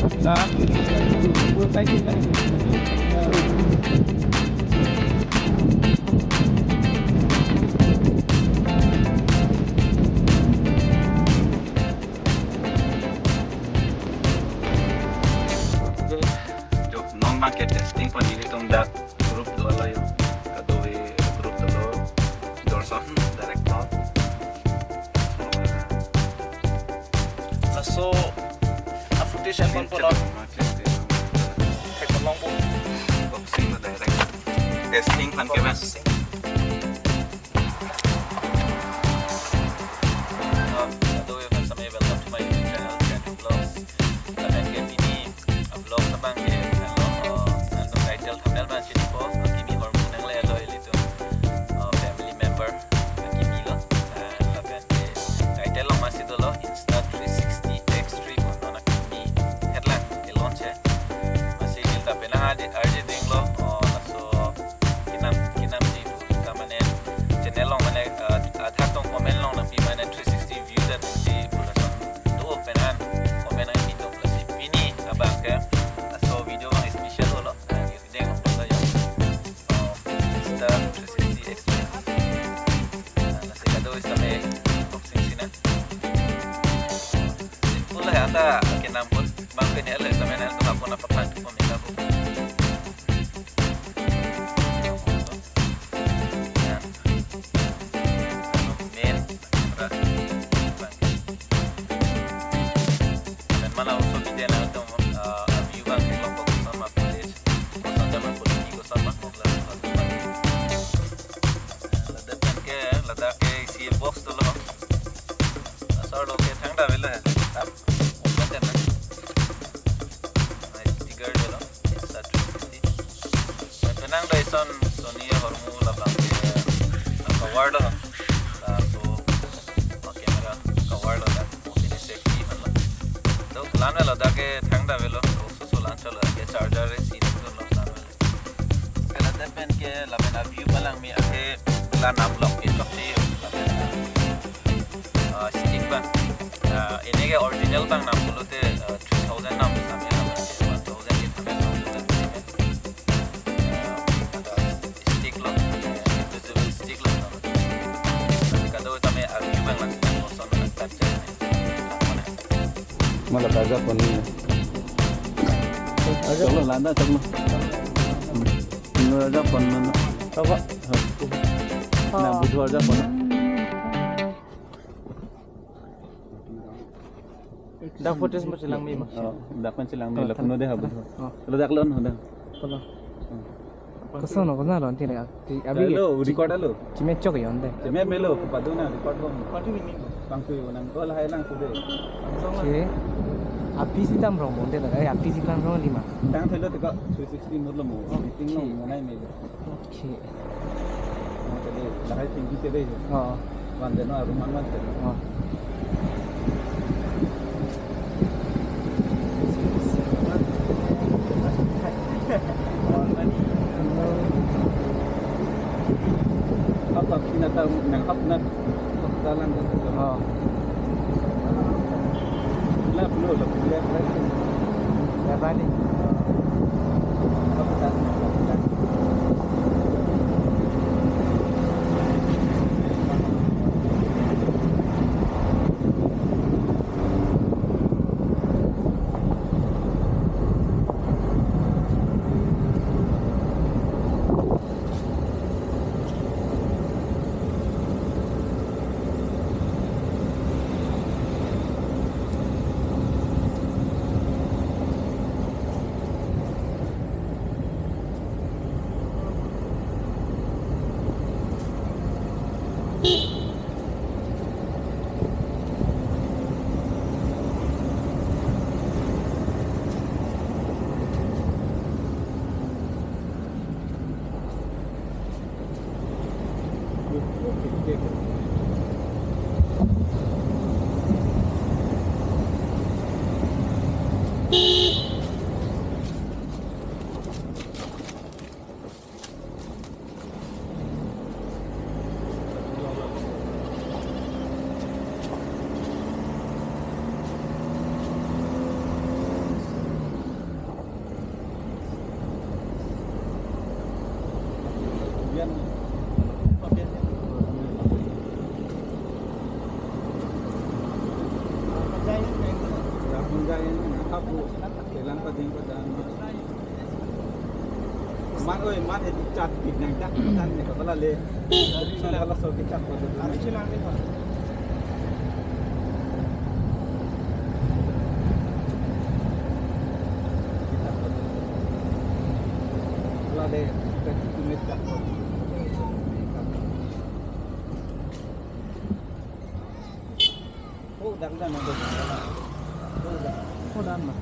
Nah, full tank kita. Non-market testing pa nili tong dat group do ala yo kadoy group do Dorson direct not so a footage and one pull take a long book boxing na direct testing pan kemen kadoy kan sa may welcome to my YouTube channel Candy Vlogs kapan ke ini vlog sa bang ke ando title thumbnail ban chini po kimi hormone nang le alo ilito family member kimi lo kapan ke title lo masih dolo Insta 360 X3 kono kimi headline ke launch hai masih kita pena arje ding lo so kinam ji ka mane channel lo mane adha tong comment lo na pi mane 360 views at di pulasan do penan comment ang ito plus pini abang ke so video ang special lo ni ding ang pala yo Insta 360 X3 nasi kado isa may boxing sina simple lah ata kinam pun bang pinela sa menel to ako na papan ko mila ko mana uso video na ito view ang kailang po sama footage kung saan po ko sama kung lada ke isi box to lo asar lo ke thangda vela hai tap open karna sticker de lo start to penang daison Sony hormu labang ke cover lo so camera cover lo ini safety मतलब तो लान वाला दाके थंगदा वेलो उसो सोलान चलो के चार्जर रे सीन तो लो लान वाला पहला दे पेन के लबेना व्यू बलांग में आके लान आप लॉक के चोकते स्टिक बन इने के ओरिजिनल बंग नाम बोलते 3000 नाम सामने ना 1800 स्टिक लो विजिबल स्टिक लो कदो तमे व्यू बंग लग सोन capture Malah kagak penuh. Kalau landa cuma. Ini aja penuh. Apa? Nah, butuh aja penuh. दा फुटेज में चलांग में Dapat silang ni lah penuh deh habis. Kalau dah kelon dah. kalau कसो न कसो रहन्थि रे अभी Hello, record halo. चिमे चोक यन्ते Cuma melo, padu na record ko. Padu ini. Bangku nang ko lah lang ko deh. के अभी सितम रंग मोंते त अभी अभी सितम रंग दिमा Tang thelo teka 360 murlo mo. Meeting lo mo nai melo. Okay Jadi lahai tinggi tebe. अ Wande no rumah man tebe. अ Apa kinata nang hapnat dalan ko. अ Lah belum lah. या बानी kapu kelang pa din ko dan man oi man e chat big nang tak tan ne ko le sila kala so chat ko ari silang din wala de ka tumis tak ko oh dang dang do oh dang ma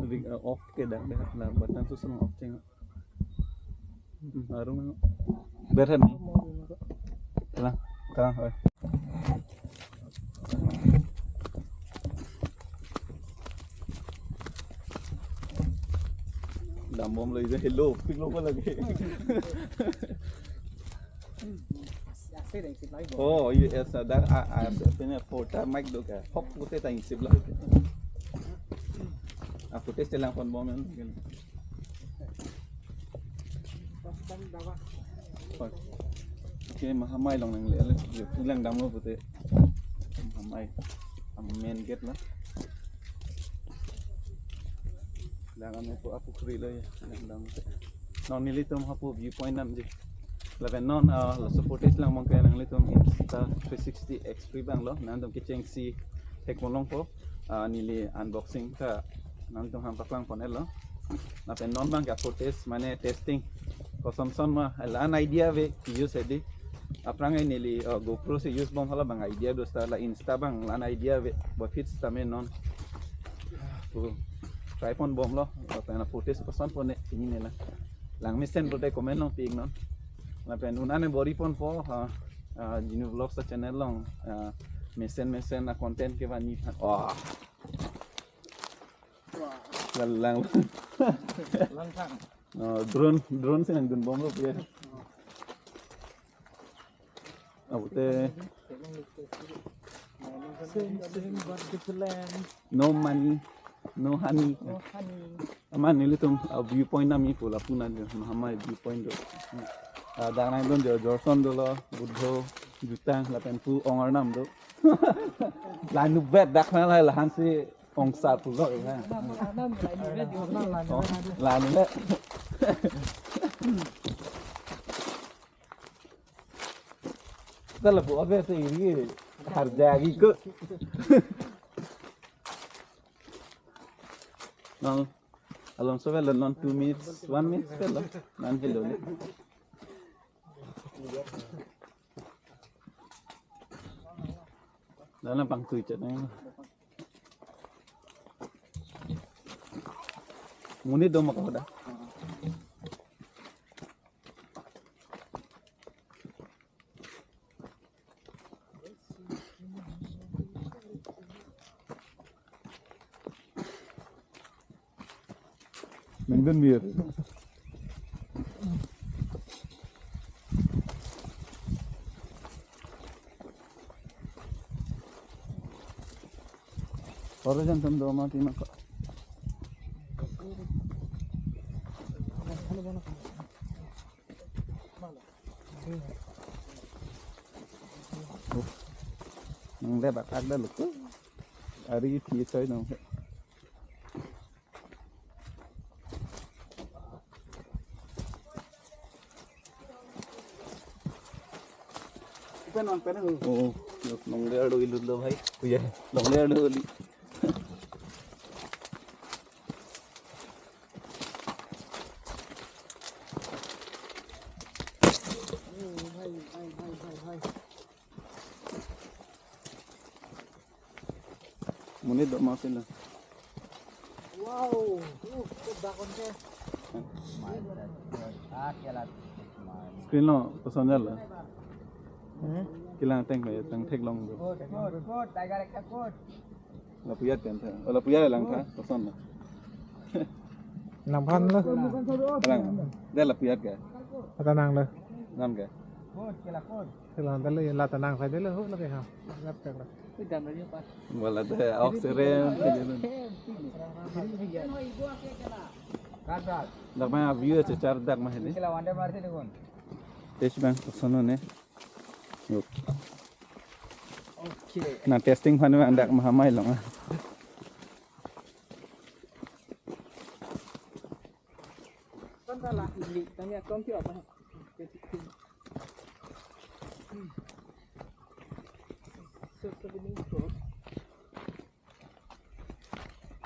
lebih off ke dah lah batan tu senang off tengok harung berhan ni terang terang oi dah bom lagi je hello hello apa lagi oh yes dah punya foto mic do ka hop putih tak insip lah aku tes telang pon bom kan okay mahamai long nang le hilang dam lo putih mahamai main gate lah jangan aku free lo ya dam non nili tum hapu viewpoint nam je lawan non la support lang mong kaya nang litum Insta 360 X3 bang lo nandom kitcheng si tekmolong po nili unboxing ka nandom ham paklang pon lo na pen non bang ka test mane testing kosam son ma lan idea ve use edi aprang nili GoPro se use bom hala bang idea do sta la Insta bang lan idea ve bo fits tame non tripod bom lo pen footage pasan pon ini lah lang misen bote komen long ping non la pen unane bori pon po jinu vlog sa channel long mesen na content ke bani oh lang Langkang. drone se nang gun bom lo pye abute Sing buat di plan. no money no honey aman nili tum viewpoint nami pula puna jo mahamai viewpoint do dana don jo jorson do lo buddho jutang la pen pu ongar nam do la nu bet dak na la han si ong sa pu lo ha la nu le tala bu abe se iri har jagi ko non alon so well non 2 minutes 1 minute well nan hello le dana pang tu chat nang muni do mak dah Mengden mir. Orang jangan do mati mak. Nang le bakak dah luk. Hari ti soy nang. non pen Oh, nong le ado ilu lo bhai. Kuya, nong le ado li. Muni do maafin lah. Wow, bakon ke. Screen lo pasang lah. Kilang tank mai tang thek long do. Code, tiger ekta code. La puyat kan tha. Ola puyat lang tha pasang lah. 6,000 lah. Lang. Dah la puyat ka. Tenang lah. Nam ka. Code, kila code. Kila dale la tenang phải đấy là hút nó cái hào. Gấp được rồi. Cái đầm đấy pas. Wala dah off sere. Dak mah view ache char dak mah hele. Test bank sono ne. Yuk. Na testing phane bang dak mah mai long.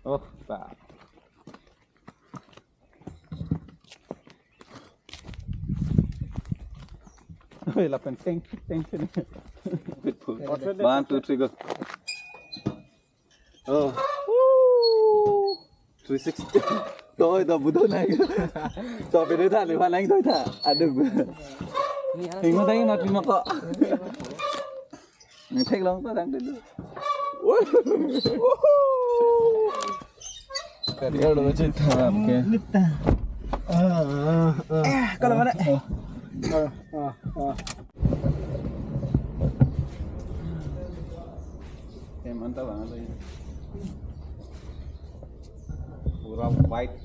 Oh, tak. Wait, lapan tank. 1, 2, 3, go. Oh. 360. Tôi butuh naik. Cho về đối thả thì hoàn anh thôi thả. À đừng. Hình mà thấy nó thì mà cọ. Mình thích lắm tôi đang đến. Dia udah cerita. Oke. Kalau mana? Mantap banget ini. Pura white,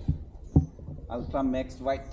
Ultra Max white.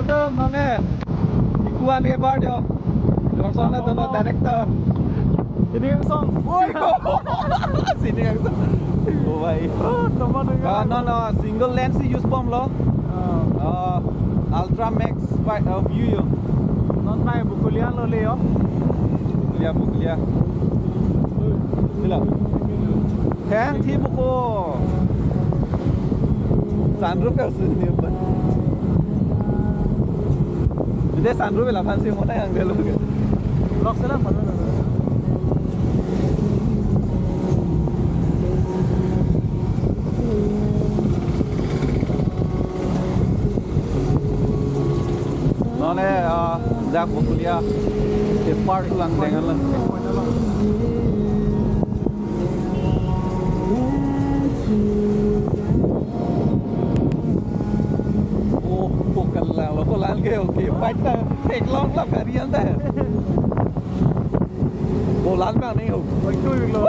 Đó nó nè. Ikuan cái bar cho. Còn son là nó director. Ini yang song. Ôi. Sini yang song. Oh vậy. Teman dengan. No, single lens use bomb lo. Ultra Max view yo. Non mai bukulian lo Leo. Bukulia. Bila. Kan thi buku. Sunroof ka sini apa? Jadi sunroof lah fancy mana yang dia lo. Vlog sila pa na. None jak bukulia. Di park lang dengan lah. Bukan lah, lo kolan ke oke, fight dah, take long lah karian dah. Bolan bang ni ho. Itu yung lo.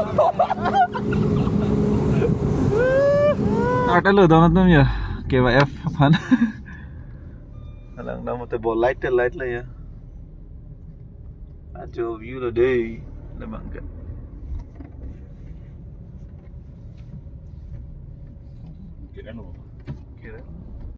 Ada lo donat nam ya, KYF apaan? Alang nama tu bol light lah ya. Ajo view lo deh, lemang ke. Kira lo.